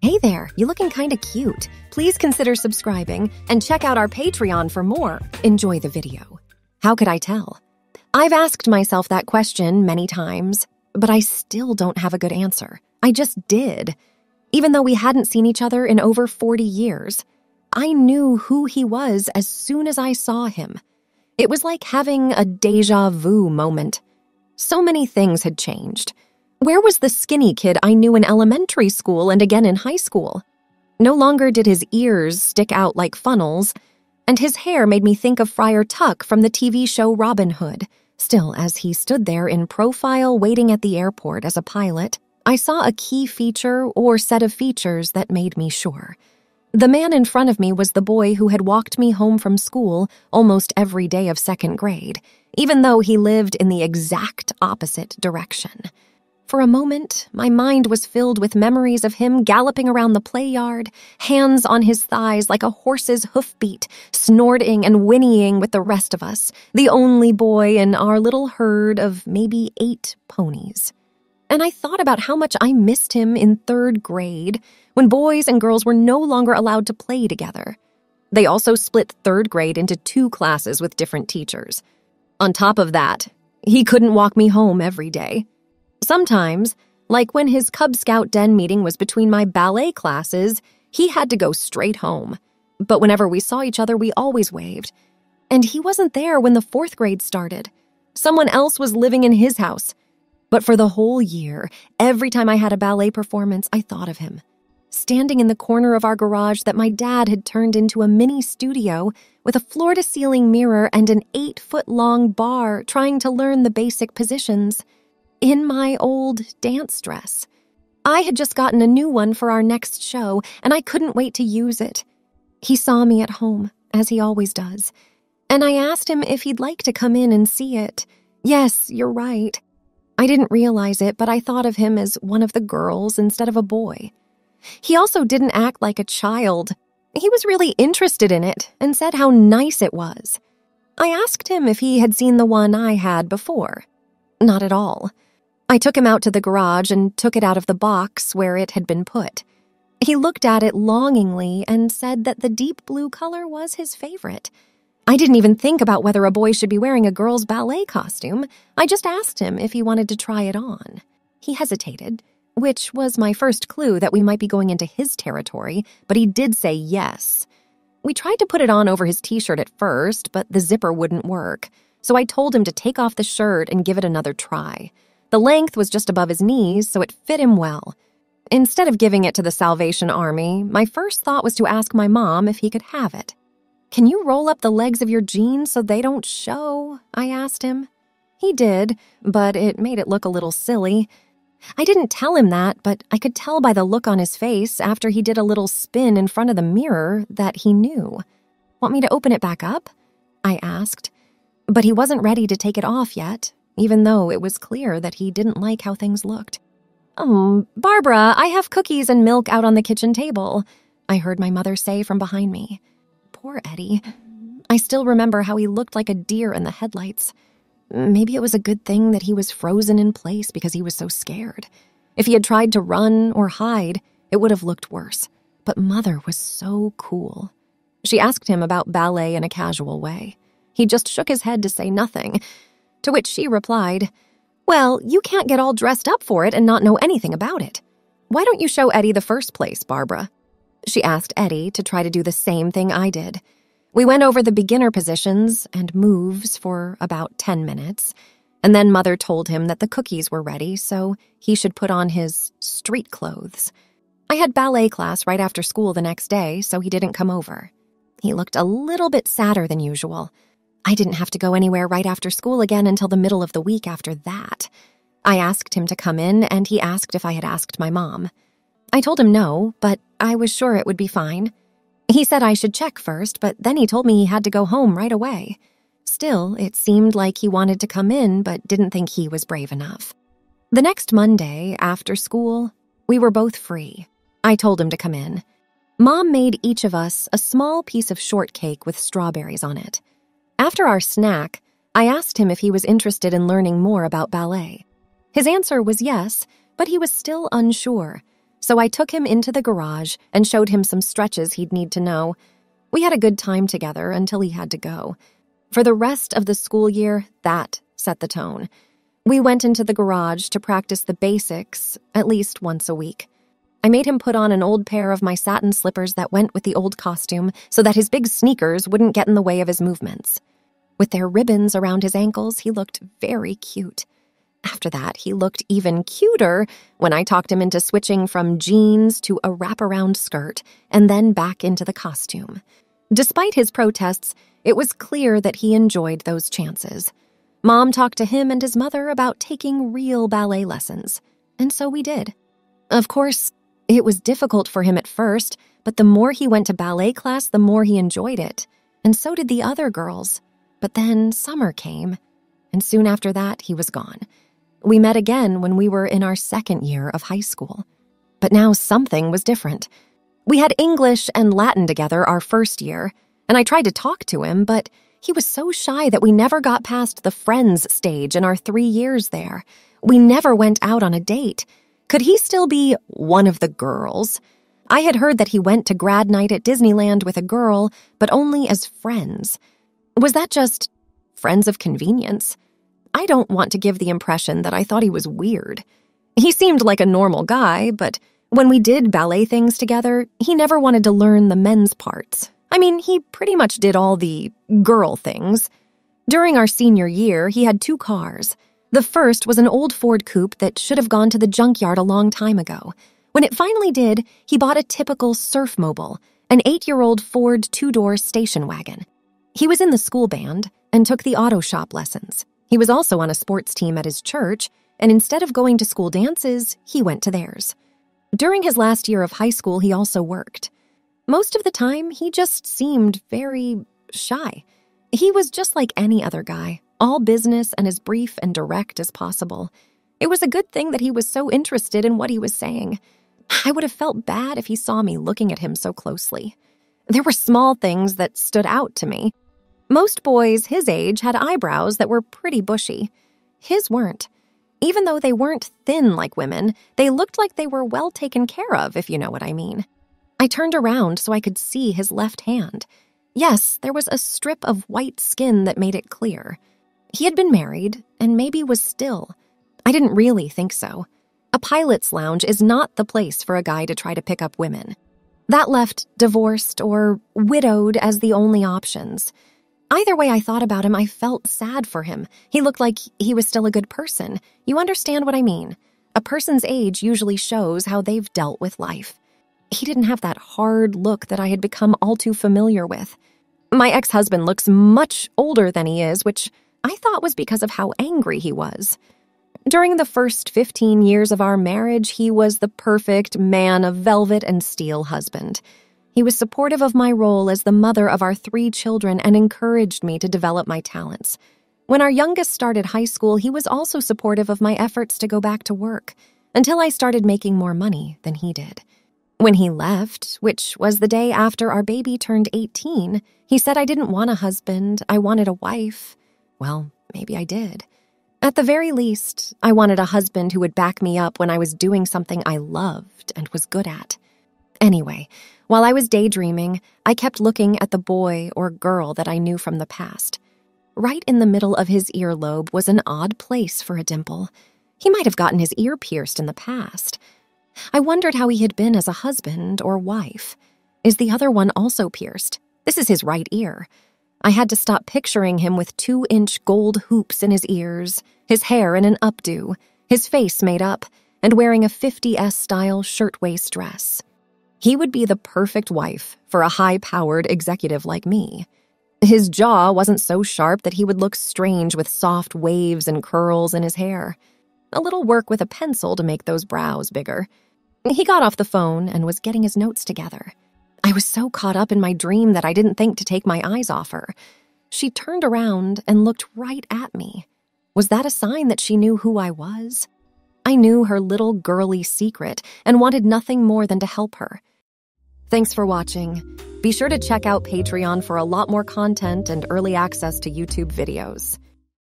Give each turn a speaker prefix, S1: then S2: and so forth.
S1: Hey there, you looking kinda cute. Please consider subscribing and check out our Patreon for more. Enjoy the video. How could I tell? I've asked myself that question many times, but I still don't have a good answer. I just did. Even though we hadn't seen each other in over 40 years, I knew who he was as soon as I saw him. It was like having a déjà vu moment. So many things had changed. Where was the skinny kid I knew in elementary school and again in high school? No longer did his ears stick out like funnels, and his hair made me think of Friar Tuck from the TV show Robin Hood. Still, as he stood there in profile waiting at the airport as a pilot, I saw a key feature or set of features that made me sure. The man in front of me was the boy who had walked me home from school almost every day of second grade, even though he lived in the exact opposite direction. For a moment, my mind was filled with memories of him galloping around the play yard, hands on his thighs like a horse's hoofbeat, snorting and whinnying with the rest of us, the only boy in our little herd of maybe 8 ponies. And I thought about how much I missed him in 3rd grade, when boys and girls were no longer allowed to play together. They also split 3rd grade into 2 classes with different teachers. On top of that, he couldn't walk me home every day. Sometimes, like when his Cub Scout den meeting was between my ballet classes, he had to go straight home. But whenever we saw each other, we always waved. And he wasn't there when the 4th grade started. Someone else was living in his house. But for the whole year, every time I had a ballet performance, I thought of him. Standing in the corner of our garage that my dad had turned into a mini studio with a floor-to-ceiling mirror and an 8-foot-long bar trying to learn the basic positions. In my old dance dress. I had just gotten a new one for our next show, and I couldn't wait to use it. He saw me at home, as he always does, and I asked him if he'd like to come in and see it. Yes, you're right. I didn't realize it, but I thought of him as one of the girls instead of a boy. He also didn't act like a child. He was really interested in it and said how nice it was. I asked him if he had seen the one I had before. Not at all. I took him out to the garage and took it out of the box where it had been put. He looked at it longingly and said that the deep blue color was his favorite. I didn't even think about whether a boy should be wearing a girl's ballet costume. I just asked him if he wanted to try it on. He hesitated, which was my first clue that we might be going into his territory, but he did say yes. We tried to put it on over his t-shirt at first, but the zipper wouldn't work, so I told him to take off the shirt and give it another try. The length was just above his knees, so it fit him well. Instead of giving it to the Salvation Army, my first thought was to ask my mom if he could have it. "Can you roll up the legs of your jeans so they don't show?" I asked him. He did, but it made it look a little silly. I didn't tell him that, but I could tell by the look on his face after he did a little spin in front of the mirror that he knew. "Want me to open it back up?" I asked. But he wasn't ready to take it off yet, even though it was clear that he didn't like how things looked. Barbara, I have cookies and milk out on the kitchen table," I heard my mother say from behind me. Poor Eddie. I still remember how he looked like a deer in the headlights. Maybe it was a good thing that he was frozen in place because he was so scared. If he had tried to run or hide, it would have looked worse. But Mother was so cool. She asked him about ballet in a casual way. He just shook his head to say nothing, to which she replied, "Well, you can't get all dressed up for it and not know anything about it. Why don't you show Eddie the first place, Barbara?" She asked Eddie to try to do the same thing I did. We went over the beginner positions and moves for about 10 minutes, and then Mother told him that the cookies were ready, so he should put on his street clothes. I had ballet class right after school the next day, so he didn't come over. He looked a little bit sadder than usual. I didn't have to go anywhere right after school again until the middle of the week after that. I asked him to come in, and he asked if I had asked my mom. I told him no, but I was sure it would be fine. He said I should check first, but then he told me he had to go home right away. Still, it seemed like he wanted to come in, but didn't think he was brave enough. The next Monday, after school, we were both free. I told him to come in. Mom made each of us a small piece of shortcake with strawberries on it. After our snack, I asked him if he was interested in learning more about ballet. His answer was yes, but he was still unsure. So I took him into the garage and showed him some stretches he'd need to know. We had a good time together until he had to go. For the rest of the school year, that set the tone. We went into the garage to practice the basics at least once a week. I made him put on an old pair of my satin slippers that went with the old costume so that his big sneakers wouldn't get in the way of his movements. With their ribbons around his ankles, he looked very cute. After that, he looked even cuter when I talked him into switching from jeans to a wraparound skirt and then back into the costume. Despite his protests, it was clear that he enjoyed those chances. Mom talked to him and his mother about taking real ballet lessons, and so we did. Of course, it was difficult for him at first, but the more he went to ballet class, the more he enjoyed it, and so did the other girls. But then summer came, and soon after that, he was gone. We met again when we were in our second year of high school. But now something was different. We had English and Latin together our first year, and I tried to talk to him, but he was so shy that we never got past the friends stage in our 3 years there. We never went out on a date. Could he still be one of the girls? I had heard that he went to grad night at Disneyland with a girl, but only as friends. Was that just friends of convenience? I don't want to give the impression that I thought he was weird. He seemed like a normal guy, but when we did ballet things together, he never wanted to learn the men's parts. I mean, he pretty much did all the girl things. During our senior year, he had 2 cars. The first was an old Ford coupe that should have gone to the junkyard a long time ago. When it finally did, he bought a typical surf mobile, an 8-year-old Ford 2-door station wagon. He was in the school band and took the auto shop lessons. He was also on a sports team at his church, and instead of going to school dances, he went to theirs. During his last year of high school, he also worked. Most of the time, he just seemed very shy. He was just like any other guy, all business and as brief and direct as possible. It was a good thing that he was so interested in what he was saying. I would have felt bad if he saw me looking at him so closely. There were small things that stood out to me. Most boys his age had eyebrows that were pretty bushy. His weren't. Even though they weren't thin like women, they looked like they were well taken care of, if you know what I mean. I turned around so I could see his left hand. Yes, there was a strip of white skin that made it clear. He had been married, and maybe was still. I didn't really think so. A pilot's lounge is not the place for a guy to try to pick up women. That left divorced or widowed as the only options. Either way I thought about him, I felt sad for him. He looked like he was still a good person. You understand what I mean? A person's age usually shows how they've dealt with life. He didn't have that hard look that I had become all too familiar with. My ex-husband looks much older than he is, which I thought was because of how angry he was. During the first 15 years of our marriage, he was the perfect man of velvet and steel husband. He was supportive of my role as the mother of our 3 children and encouraged me to develop my talents. When our youngest started high school, he was also supportive of my efforts to go back to work, until I started making more money than he did. When he left, which was the day after our baby turned 18, he said I didn't want a husband, I wanted a wife. Well, maybe I did. At the very least, I wanted a husband who would back me up when I was doing something I loved and was good at. Anyway, while I was daydreaming, I kept looking at the boy or girl that I knew from the past. Right in the middle of his earlobe was an odd place for a dimple. He might have gotten his ear pierced in the past. I wondered how he had been as a husband or wife. Is the other one also pierced? This is his right ear. I had to stop picturing him with 2-inch gold hoops in his ears, his hair in an updo, his face made up, and wearing a 50s-style shirtwaist dress. He would be the perfect wife for a high-powered executive like me. His jaw wasn't so sharp that he would look strange with soft waves and curls in his hair. A little work with a pencil to make those brows bigger. He got off the phone and was getting his notes together. I was so caught up in my dream that I didn't think to take my eyes off her. She turned around and looked right at me. Was that a sign that she knew who I was? I knew her little girly secret and wanted nothing more than to help her. Thanks for watching. Be sure to check out Patreon for a lot more content and early access to YouTube videos.